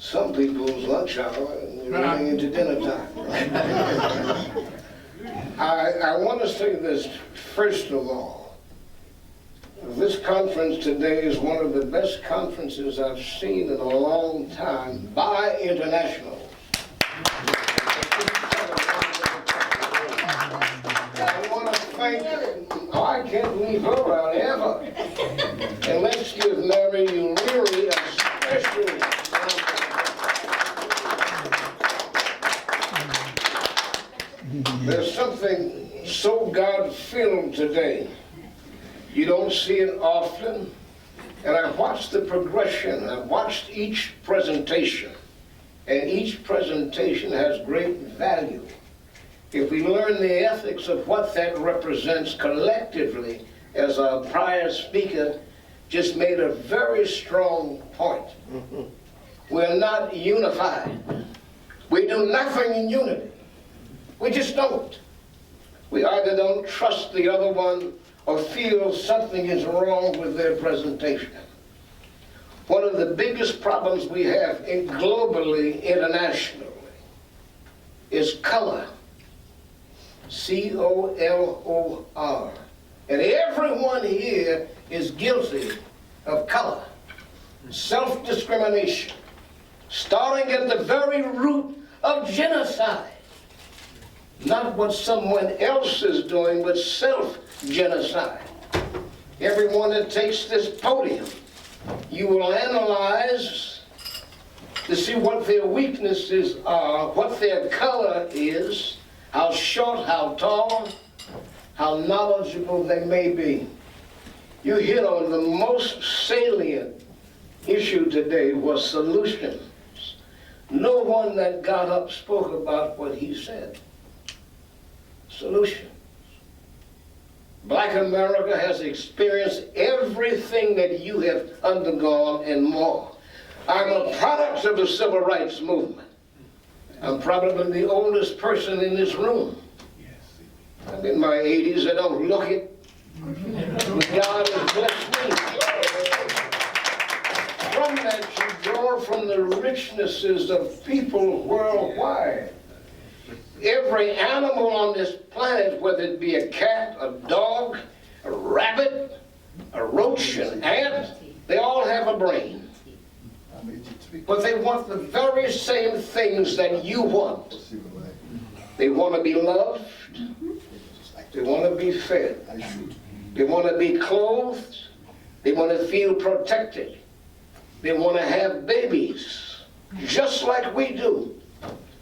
some people's lunch hour and you're running into dinner time. I want to say this first of all. This conference today is one of the best conferences I've seen in a long time by internationals. I want to thank, I can't leave her out ever. And let's give Mary Uliri a special There's something so God-filled today. You don't see it often. And I watched the progression. I watched each presentation. And each presentation has great value. If we learn the ethics of what that represents collectively, as our prior speaker just made a very strong point. We're not unified. We do nothing in unity. We just don't. We either don't trust the other one or feel something is wrong with their presentation. One of the biggest problems we have globally, internationally, is color. C-O-L-O-R. And everyone here is guilty of color. Self-discrimination, starting at the very root of genocide. Not what someone else is doing, but self-genocide. Everyone that takes this podium, you will analyze to see what their weaknesses are, what their color is, how short, how tall, how knowledgeable they may be. You hit on the most salient issue today was solutions. No one that got up spoke about what he said. Solutions. Black America has experienced everything that you have undergone and more. I'm a product of the civil rights movement. I'm probably the oldest person in this room. I'm in my 80s. I don't look it. But God has blessed me. From that, you draw from the richnesses of people worldwide. Every animal on this planet, whether it be a cat, a dog, a rabbit, a roach, an ant, they all have a brain. But they want the very same things that you want. They want to be loved. They want to be fed. They want to be clothed. They want to feel protected. They want to have babies, just like we do.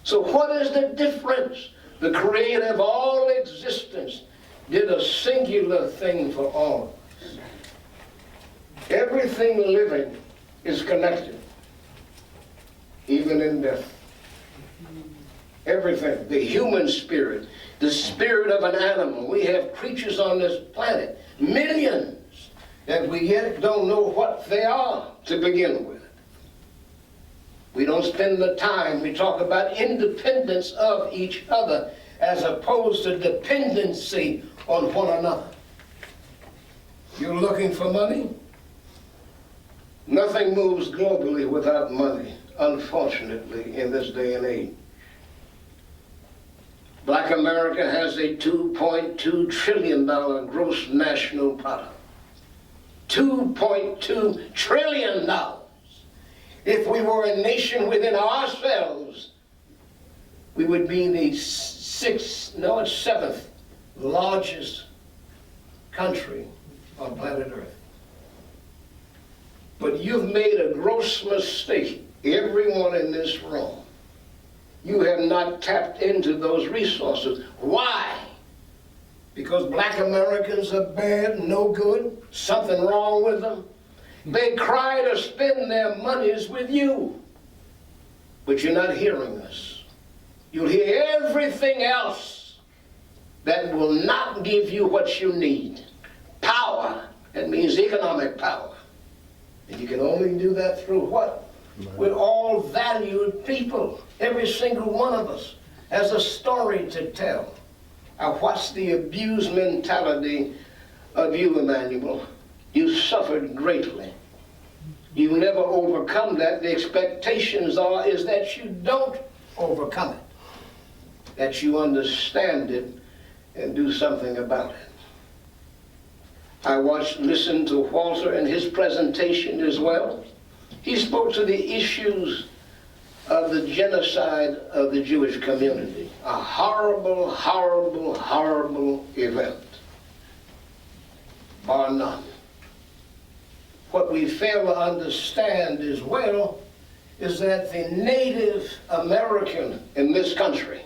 So what is the difference? The Creator of all existence did a singular thing for all of us. Everything living is connected, even in death. Everything, the human spirit, the spirit of an animal. We have creatures on this planet, millions, that we yet don't know what they are to begin with. We don't spend the time. We talk about independence of each other as opposed to dependency on one another. You're looking for money? Nothing moves globally without money, unfortunately, in this day and age. Black America has a $2.2 trillion gross national product. $2.2 trillion. If we were a nation within ourselves, we would be the seventh largest country on planet Earth. But you've made a gross mistake, everyone in this room. You have not tapped into those resources. Why? Because black Americans are bad, no good, something wrong with them. They cry to spend their monies with you. But you're not hearing us. You'll hear everything else that will not give you what you need. Power. That means economic power. And you can only do that through what? With all valued people. Every single one of us has a story to tell. I watched the abused mentality of you, Emmanuel. You suffered greatly. You never overcome that. The expectations is that you don't overcome it, that you understand it and do something about it. I listened to Walter and his presentation as well. He spoke to the issues of the genocide of the Jewish community. A horrible, horrible, horrible event, bar none. What we fail to understand as well is that the Native American in this country,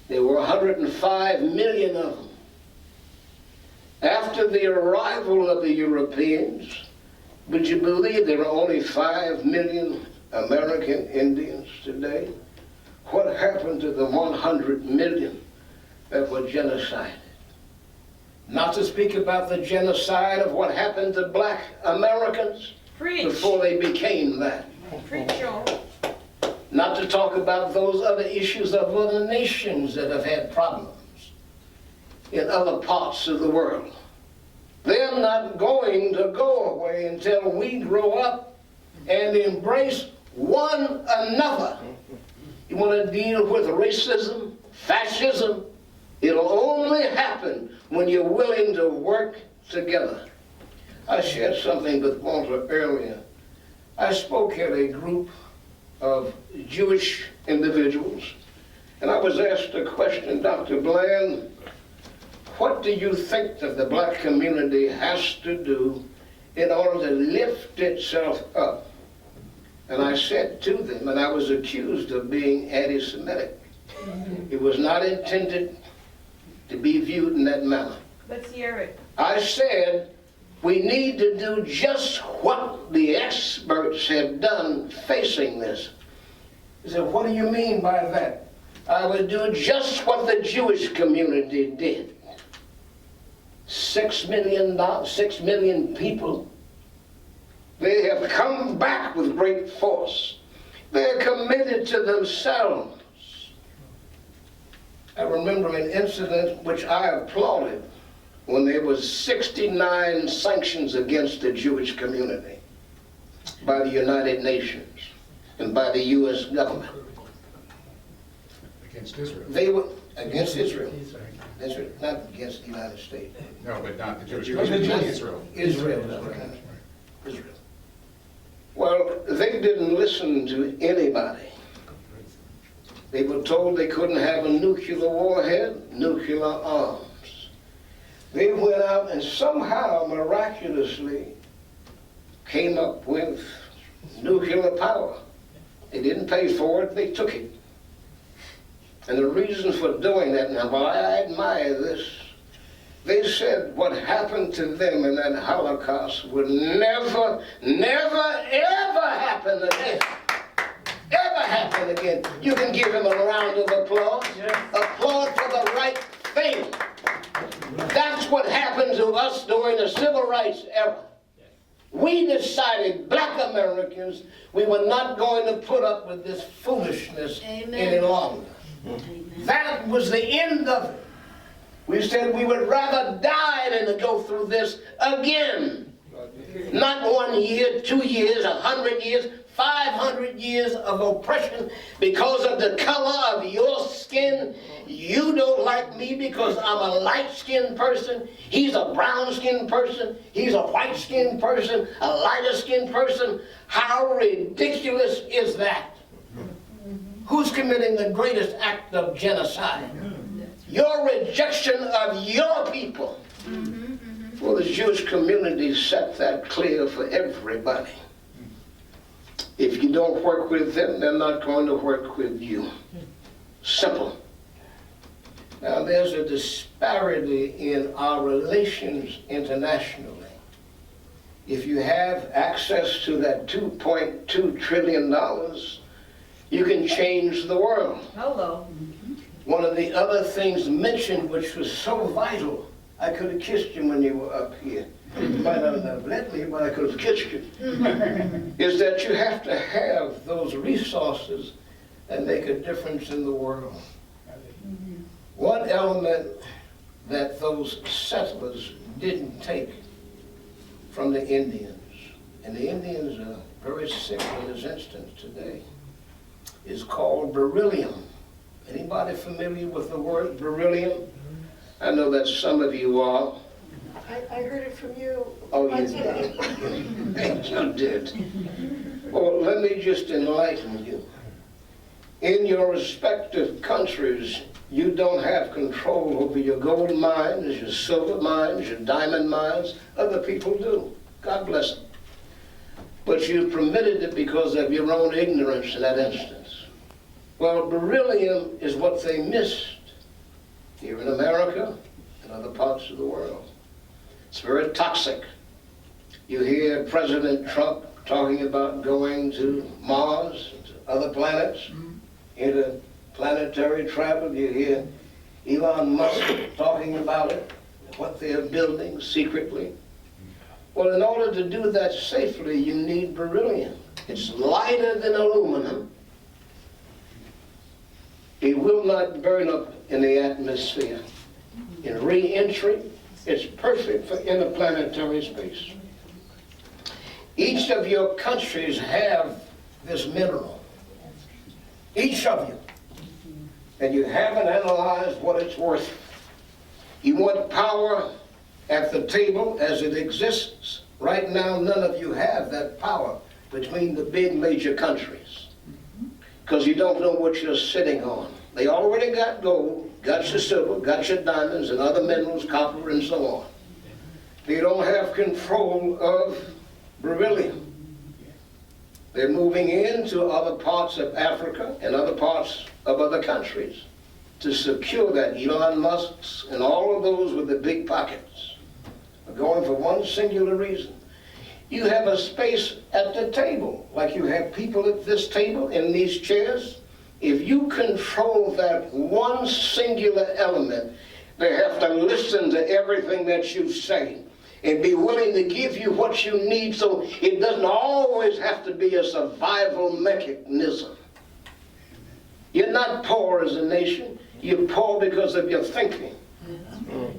there were 105 million of them. After the arrival of the Europeans, would you believe there are only 5 million American Indians today? What happened to the 100 million that were genocided? Not to speak about the genocide of what happened to black Americans before they became that. Not to talk about those other issues of other nations that have had problems in other parts of the world. They're not going to go away until we grow up and embrace one another. You want to deal with racism, fascism? It'll only happen when you're willing to work together. I shared something with Walter earlier. I spoke at a group of Jewish individuals, and I was asked a question, Dr. Bland, what do you think that the black community has to do in order to lift itself up? And I said to them, and I was accused of being anti-Semitic. It was not intended to be viewed in that manner. Let's hear it. I said, we need to do just what the experts have done facing this. He said, what do you mean by that? I would do just what the Jewish community did. 6 million people. They have come back with great force. They're committed to themselves. I remember an incident which I applauded when there was 69 sanctions against the Jewish community by the United Nations and by the U.S. government. Against Israel. They were against Israel. Israel, not against the United States. No, but not the Jewish community. Israel. Israel. Well, they didn't listen to anybody. They were told they couldn't have a nuclear warhead, nuclear arms. They went out and somehow, miraculously, came up with nuclear power. They didn't pay for it, they took it. And the reason for doing that, now while I admire this, they said what happened to them in that Holocaust would never, never, ever happen again. Ever happen again. You can give him a round of applause. Applaud for the right thing. That's what happened to us during the civil rights era. We decided, black Americans, we were not going to put up with this foolishness any longer. That was the end of it. We said we would rather die than to go through this again. Not 1 year, 2 years, 100 years, 500 years of oppression because of the color of your skin. You don't like me because I'm a light-skinned person. He's a brown-skinned person. He's a white-skinned person, a lighter-skinned person. How ridiculous is that? Who's committing the greatest act of genocide? Your rejection of your people. Well, the Jewish community set that clear for everybody. If you don't work with them, they're not going to work with you. Simple. Now, there's a disparity in our relations internationally. If you have access to that $2.2 trillion, you can change the world. Hello. One of the other things mentioned, which was so vital, I could have kissed you when you were up here. You might not have let me, but I could have kissed you. Is that you have to have those resources that make a difference in the world. One element that those settlers didn't take from the Indians and the Indians are very sick in this instance today, is called beryllium. Anybody familiar with the word beryllium? I know that some of you are. I heard it from you. Oh, you did. You did. Well, let me just enlighten you. In your respective countries, you don't have control over your gold mines, your silver mines, your diamond mines. Other people do. God bless them. But you permitted it because of your own ignorance in that instance. Well, beryllium is what they missed here in America and other parts of the world. It's very toxic. You hear President Trump talking about going to Mars, to other planets, interplanetary travel. You hear Elon Musk talking about it, what they're building secretly. Well, in order to do that safely, you need beryllium. It's lighter than aluminum. It will not burn up in the atmosphere. In re-entry, it's perfect for interplanetary space. Each of your countries have this mineral. Each of you. And you haven't analyzed what it's worth. You want power at the table as it exists. Right now, none of you have that power between the big major countries. Because you don't know what you're sitting on. They already got gold, got your silver, got your diamonds and other minerals, copper and so on. They don't have control of beryllium. They're moving into other parts of Africa and other parts of other countries to secure that. Elon Musk's and all of those with the big pockets are going for one singular reason. You have a space at the table, like you have people at this table in these chairs. If you control that one singular element, they have to listen to everything that you say and be willing to give you what you need, so it doesn't always have to be a survival mechanism. You're not poor as a nation. You're poor because of your thinking.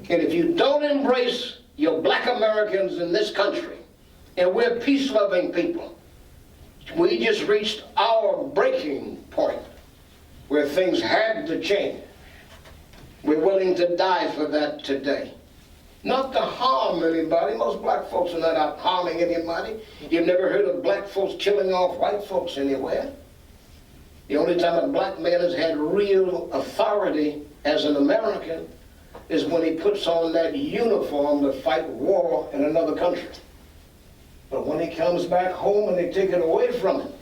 And if you don't embrace your black Americans in this country, and we're peace-loving people, we just reached our breaking point where things had to change. We're willing to die for that today. Not to harm anybody. Most black folks are not out harming anybody. You've never heard of black folks killing off white folks anywhere. The only time a black man has had real authority as an American is when he puts on that uniform to fight war in another country. But when he comes back home and they take it away from him,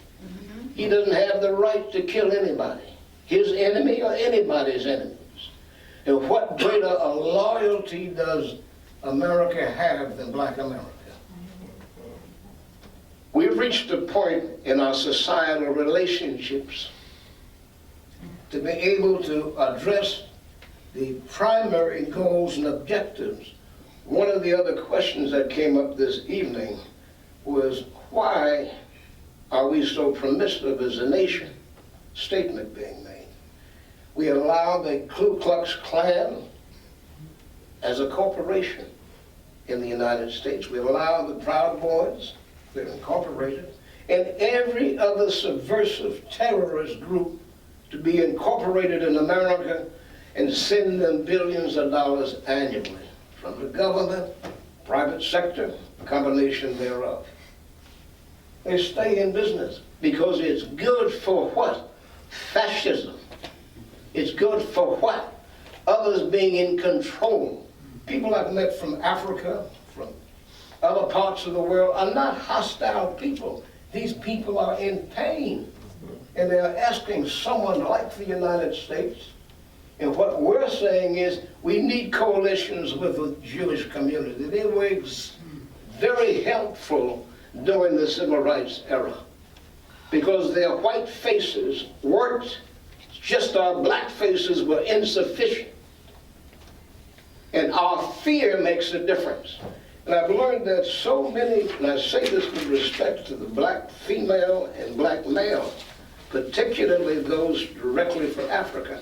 he doesn't have the right to kill anybody, his enemy or anybody's enemies. And what greater a loyalty does America have than black America? We've reached a point in our societal relationships to be able to address the primary goals and objectives. One of the other questions that came up this evening was, why are we so permissive as a nation? Statement being made. We allow the Ku Klux Klan as a corporation in the United States. We allow the Proud Boys, they're incorporated, and every other subversive terrorist group to be incorporated in America and send them billions of dollars annually from the government, private sector, a combination thereof. They stay in business because it's good for what? Fascism. It's good for what? Others being in control. People I've met from Africa, from other parts of the world, are not hostile people. These people are in pain. And they're asking someone like the United States. And what we're saying is, we need coalitions with the Jewish community. They were very helpful during the Civil Rights era, because their white faces worked, just our black faces were insufficient. And our fear makes a difference. And I've learned that so many, and I say this with respect to the black female and black male, particularly those directly from Africa,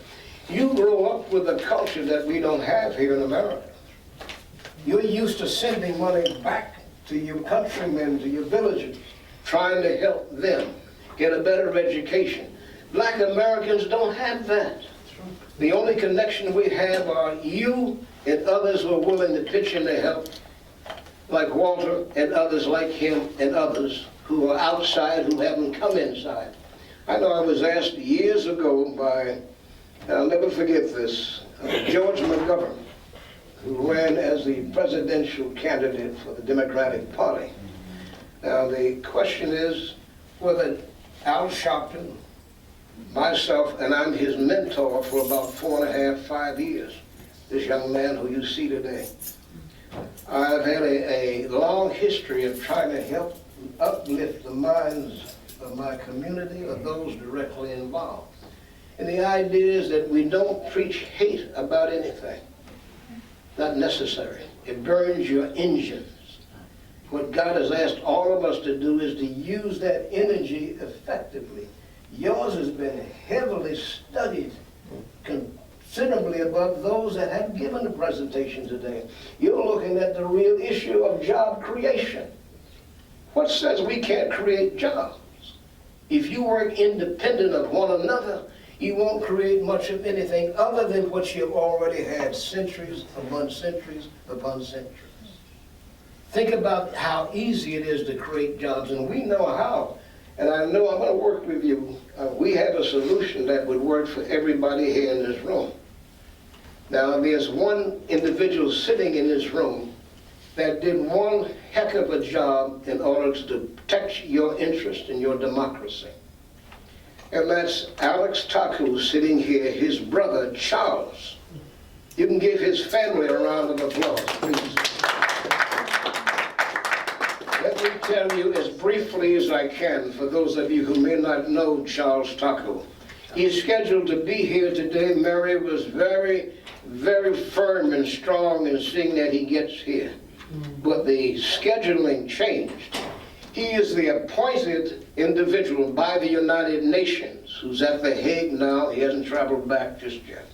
you grow up with a culture that we don't have here in America. You're used to sending money back to your countrymen, to your villagers, trying to help them get a better education. Black Americans don't have that. The only connection we have are you and others who are willing to pitch in to help, like Walter and others like him and others who are outside, who haven't come inside. I know I was asked years ago by, I'll never forget this, George Montgomery, who ran as the presidential candidate for the Democratic Party. Now the question is whether Al Sharpton, myself, and I'm his mentor for about 4.5, 5 years, this young man who you see today. I've had a long history of trying to help uplift the minds of my community or those directly involved. And the idea is that we don't preach hate about anything. Not necessary. It burns your engines. What God has asked all of us to do is to use that energy effectively. Yours has been heavily studied, considerably above those that have given the presentation today. You're looking at the real issue of job creation. What says we can't create jobs? If you work independent of one another, you won't create much of anything other than what you've already had centuries upon centuries upon centuries. Think about how easy it is to create jobs, and we know how. And I know I'm going to work with you. We have a solution that would work for everybody here in this room. Now, there's one individual sitting in this room that did one heck of a job in order to protect your interest in your democracy. And that's Alex Taku sitting here, his brother, Charles. You can give his family a round of applause, please. Let me tell you as briefly as I can, for those of you who may not know Charles Taku. He's scheduled to be here today. Mary was very, very firm and strong in seeing that he gets here. But the scheduling changed. He is the appointed individual by the United Nations who's at The Hague now. He hasn't traveled back just yet.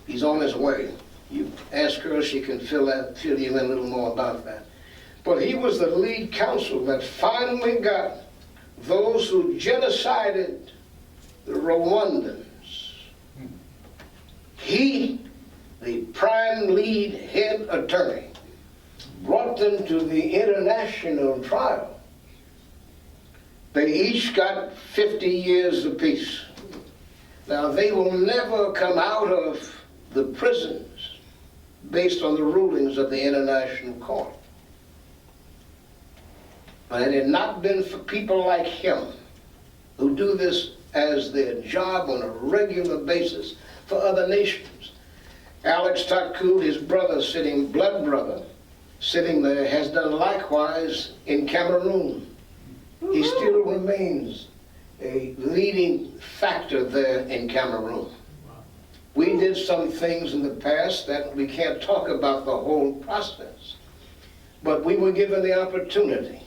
He's on his way. You ask her, she can fill you in a little more about that. But he was the lead counsel that finally got those who genocided the Rwandans. He, the prime lead head attorney, brought them to the international trial. They each got 50 years apiece. Now, they will never come out of the prisons based on the rulings of the International Court. But had it not been for people like him, who do this as their job on a regular basis for other nations. Alex Taku, his brother, blood brother, sitting there, has done likewise in Cameroon. He still remains a leading factor there in Cameroon. We did some things in the past that we can't talk about the whole process, but we were given the opportunity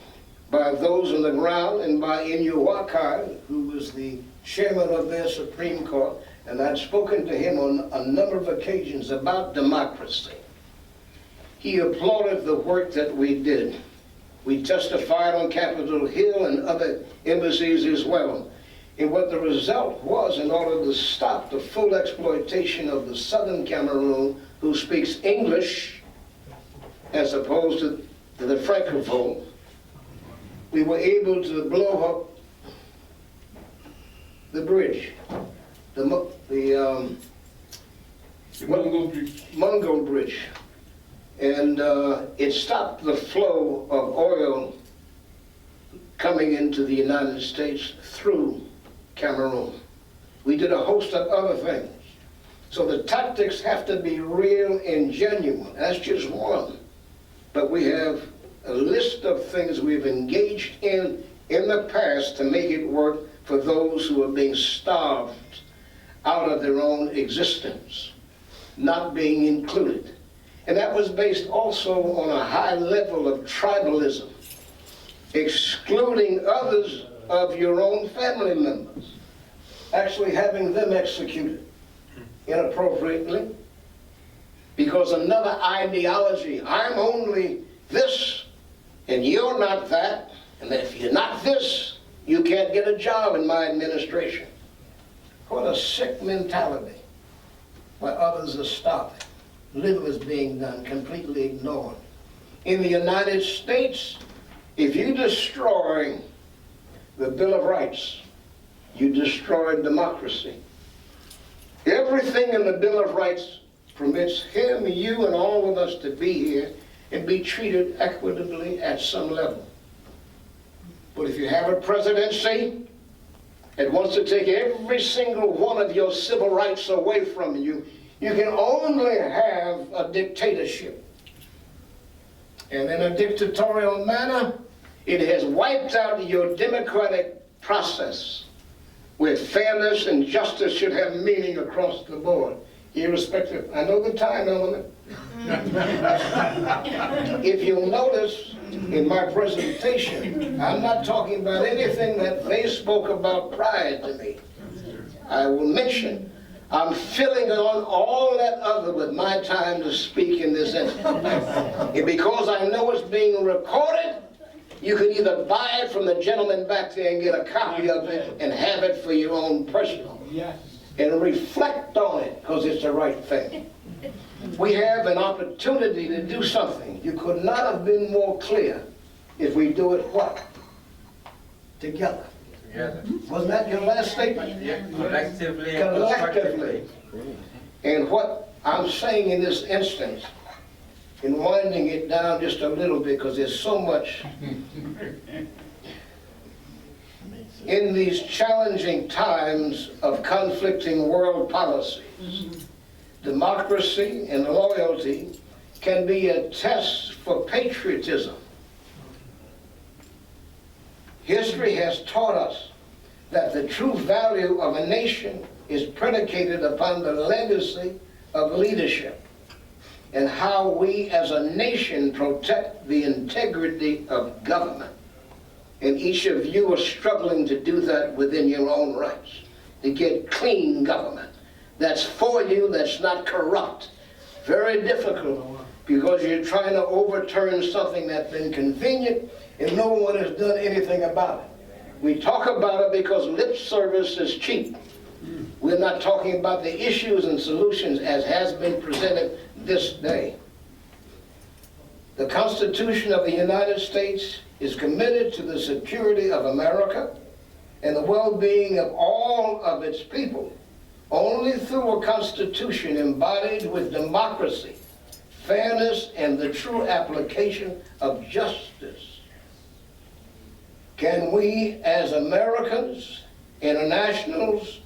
by those on the ground and by Inyuwakai, who was the chairman of their Supreme Court, and I'd spoken to him on a number of occasions about democracy. He applauded the work that we did. We testified on Capitol Hill and other embassies as well. And what the result was, in order to stop the full exploitation of the southern Cameroon, who speaks English as opposed to the Francophone, we were able to blow up the bridge, the Mungo Bridge. And it stopped the flow of oil coming into the United States through Cameroon. We did a host of other things. So the tactics have to be real and genuine. That's just one. But we have a list of things we've engaged in the past to make it work for those who are being starved out of their own existence, not being included. And that was based also on a high level of tribalism, excluding others of your own family members, actually having them executed inappropriately because another ideology, I'm only this And you're not that, and if you're not this, you can't get a job in my administration. What a sick mentality, where others are starving. Little is being done, completely ignored. In the United States, if you destroy the Bill of Rights, you destroy democracy. Everything in the Bill of Rights permits him, you, and all of us to be here and be treated equitably at some level. But if you have a presidency that wants to take every single one of your civil rights away from you, you can only have a dictatorship. And in a dictatorial manner, it has wiped out your democratic process, where fairness and justice should have meaning across the board, irrespective. I know the time element. If you'll notice in my presentation, I'm not talking about anything that they spoke about prior to me. I will mention, I'm filling on all that other with my time to speak in this instance. And because I know it's being recorded, you can either buy it from the gentleman back there and get a copy of it and have it for your own personal. Yes. And reflect on it, because it's the right thing. We have an opportunity to do something. You could not have been more clear if we do it what? Together. Together. Wasn't that your last statement? Yeah, collectively. Collectively. And what I'm saying in this instance, in winding it down just a little bit, because there's so much in these challenging times of conflicting world policies, democracy and loyalty can be a test for patriotism. History has taught us that the true value of a nation is predicated upon the legacy of leadership and how we as a nation protect the integrity of government. And each of you are struggling to do that within your own rights, to get clean government that's for you, that's not corrupt. Very difficult, because you're trying to overturn something that's been convenient and no one has done anything about it. We talk about it because lip service is cheap. We're not talking about the issues and solutions as has been presented this day. The Constitution of the United States is committed to the security of America and the well-being of all of its people. Only through a Constitution embodied with democracy, fairness, and the true application of justice can we, as Americans, internationals,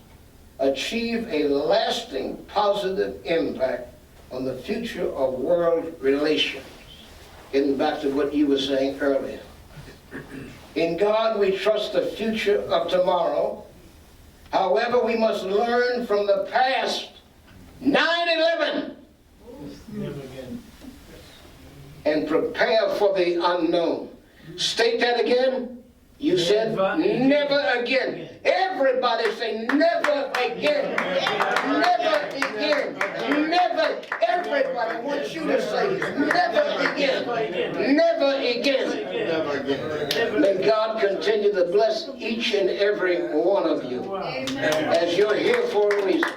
achieve a lasting positive impact on the future of world relations. Getting back to what you were saying earlier. In God we trust the future of tomorrow. However, we must learn from the past, 9/11, and prepare for the unknown. State that again. You said never again. Everybody say never again. Never again. Never. Everybody wants you to say never again. Never again. Never again. May God continue to bless each and every one of you as you're here for a reason.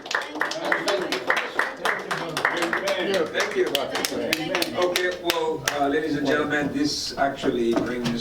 Thank you. Thank you. Okay, well, ladies and gentlemen, this actually brings